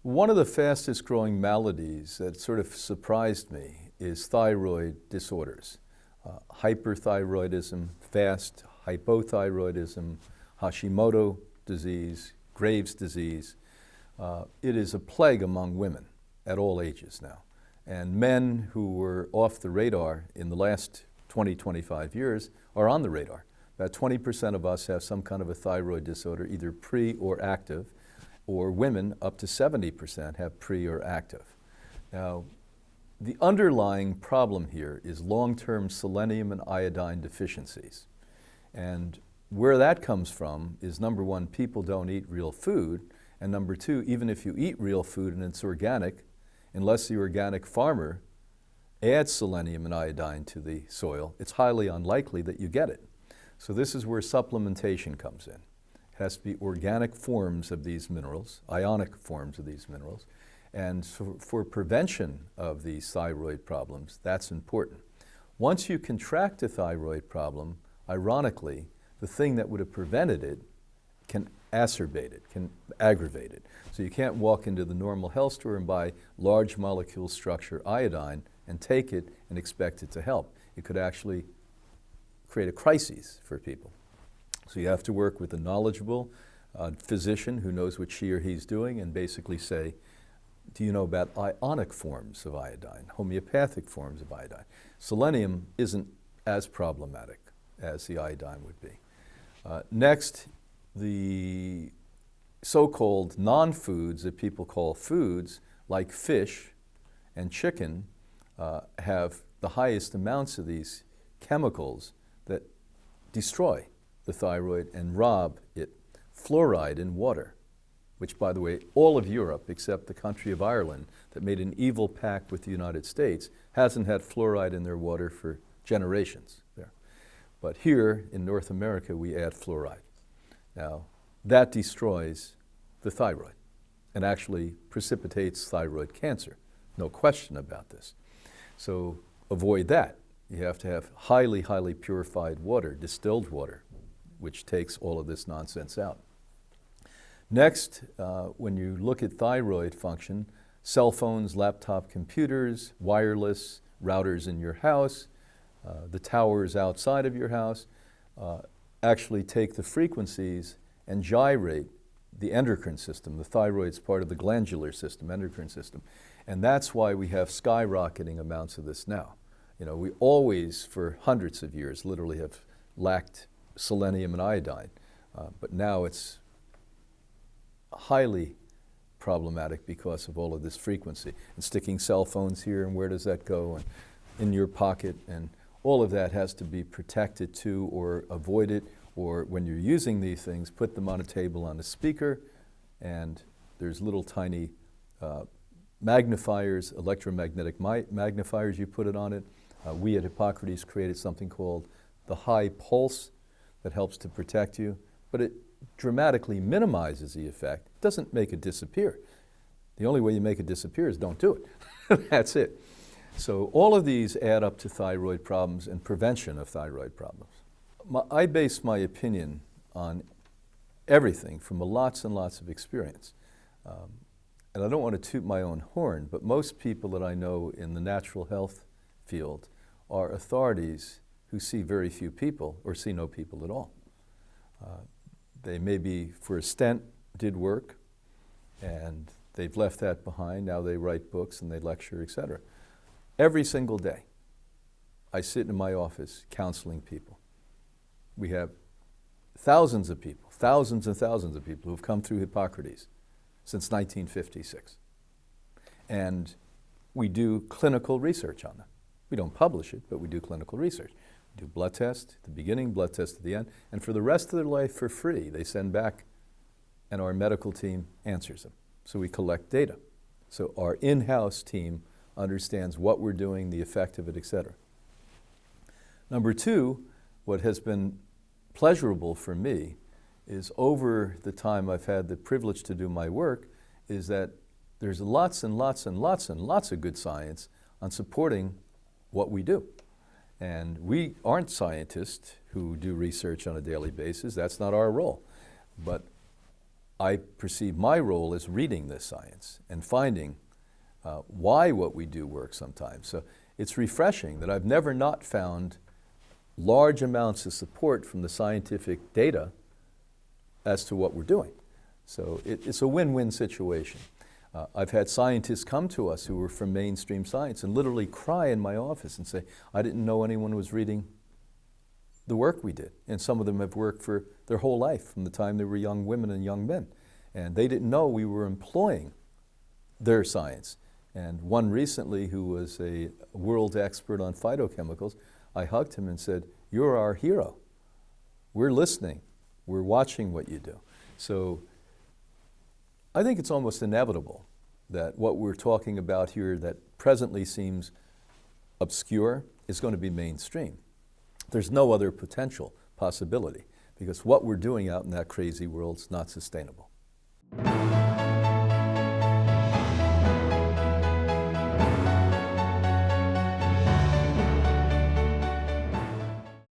One of the fastest growing maladies that sort of surprised me is thyroid disorders. Hyperthyroidism, fast hypothyroidism, Hashimoto disease, Graves' disease. It is a plague among women at all ages now. And men who were off the radar in the last 20, 25 years are on the radar. About 20% of us have some kind of a thyroid disorder, either pre or active, or women up to 70% have pre or active. Now, the underlying problem here is long-term selenium and iodine deficiencies. And where that comes from is, number one, people don't eat real food, and number two, even if you eat real food and it's organic, unless the organic farmer adds selenium and iodine to the soil, it's highly unlikely that you get it. So this is where supplementation comes in. It has to be organic forms of these minerals, ionic forms of these minerals, and for prevention of these thyroid problems, that's important. Once you contract a thyroid problem, ironically, the thing that would have prevented it can acerbate it, can aggravate it. So you can't walk into the normal health store and buy large molecule structure iodine and take it and expect it to help. It could actually create a crisis for people. So you have to work with a knowledgeable physician who knows what she or he's doing and basically say, do you know about ionic forms of iodine, homeopathic forms of iodine? Selenium isn't as problematic as the iodine would be. Next, the so-called non-foods that people call foods, like fish and chicken, have the highest amounts of these chemicals that destroy the thyroid and rob it. Fluoride in water, which, by the way, all of Europe, except the country of Ireland, that made an evil pact with the United States, hasn't had fluoride in their water for generations there. But here in North America, we add fluoride. Now, that destroys the thyroid and actually precipitates thyroid cancer. No question about this. So avoid that. You have to have highly, highly purified water, distilled water, which takes all of this nonsense out. Next, when you look at thyroid function, cell phones, laptop computers, wireless routers in your house, the towers outside of your house, actually take the frequencies and gyrate the endocrine system. The thyroid's part of the glandular system, endocrine system. And that's why we have skyrocketing amounts of this now. You know, we always, for hundreds of years, literally have lacked selenium and iodine. But now it's highly problematic because of all of this frequency. And sticking cell phones here, and where does that go? And in your pocket, and all of that has to be protected too, or avoided, or when you're using these things, put them on a table on a speaker, and there's little tiny magnifiers, electromagnetic magnifiers, you put it on it. We at Hippocrates created something called the high pulse that helps to protect you, but it dramatically minimizes the effect. It doesn't make it disappear. The only way you make it disappear is don't do it. That's it. So all of these add up to thyroid problems and prevention of thyroid problems. I base my opinion on everything from lots and lots of experience. And I don't want to toot my own horn, but most people that I know in the natural health field are authorities who see very few people or see no people at all. They maybe for a stent did work and they've left that behind. Now they write books and they lecture, etc. Every single day, I sit in my office counseling people. We have thousands of people, thousands and thousands of people who've come through Hippocrates since 1956. And we do clinical research on them. We don't publish it, but we do clinical research. We do blood tests at the beginning, blood tests at the end, and for the rest of their life for free, they send back and our medical team answers them. So we collect data. So our in-house team understands what we're doing, the effect of it, etc. Number two, what has been pleasurable for me is over the time I've had the privilege to do my work is that there's lots and lots and lots and lots of good science on supporting what we do. And we aren't scientists who do research on a daily basis. That's not our role. But I perceive my role as reading this science and finding why what we do works sometimes. So it's refreshing that I've never not found large amounts of support from the scientific data as to what we're doing. So it's a win-win situation. I've had scientists come to us who were from mainstream science and literally cry in my office and say, I didn't know anyone was reading the work we did. And some of them have worked for their whole life from the time they were young women and young men. And they didn't know we were employing their science. And one recently who was a world expert on phytochemicals, I hugged him and said, you're our hero. We're listening. We're watching what you do. So I think it's almost inevitable that what we're talking about here that presently seems obscure is going to be mainstream. There's no other potential possibility because what we're doing out in that crazy world is not sustainable.